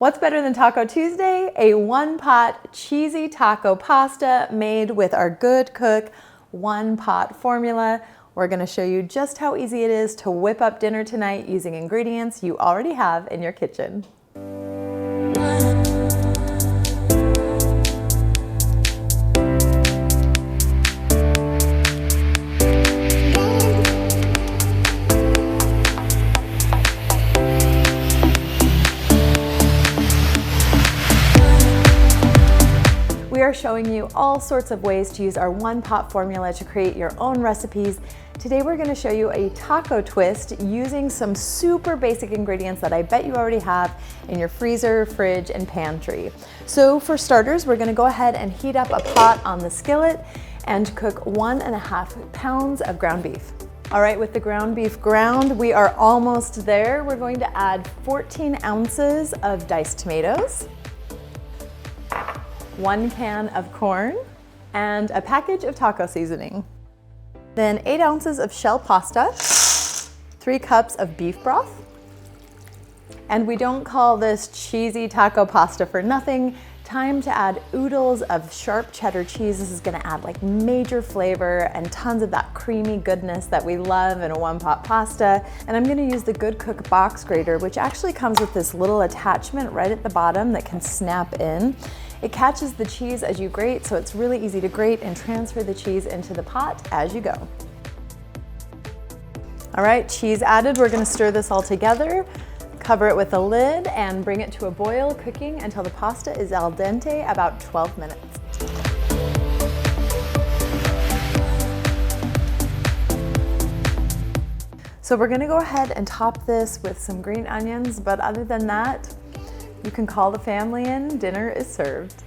What's better than Taco Tuesday? A one-pot cheesy taco pasta made with our GoodCook one-pot formula. We're gonna show you just how easy it is to whip up dinner tonight using ingredients you already have in your kitchen. We are showing you all sorts of ways to use our one-pot formula to create your own recipes. Today we're going to show you a taco twist using some super basic ingredients that I bet you already have in your freezer, fridge, and pantry. So for starters, we're going to go ahead and heat up a pot on the skillet and cook 1.5 pounds of ground beef. All right, with the ground beef ground, we are almost there. We're going to add 14 ounces of diced tomatoes, 1 can of corn, and a package of taco seasoning. Then 8 ounces of shell pasta, 3 cups of beef broth. And we don't call this cheesy taco pasta for nothing. Time to add oodles of sharp cheddar cheese. This is gonna add like major flavor and tons of that creamy goodness that we love in a one-pot pasta. And I'm gonna use the GoodCook box grater, which actually comes with this little attachment right at the bottom that can snap in. It catches the cheese as you grate, so it's really easy to grate and transfer the cheese into the pot as you go. All right, cheese added, we're gonna stir this all together, cover it with a lid, and bring it to a boil, cooking until the pasta is al dente, about 12 minutes. So we're gonna go ahead and top this with some green onions, but other than that, you can call the family in, dinner is served.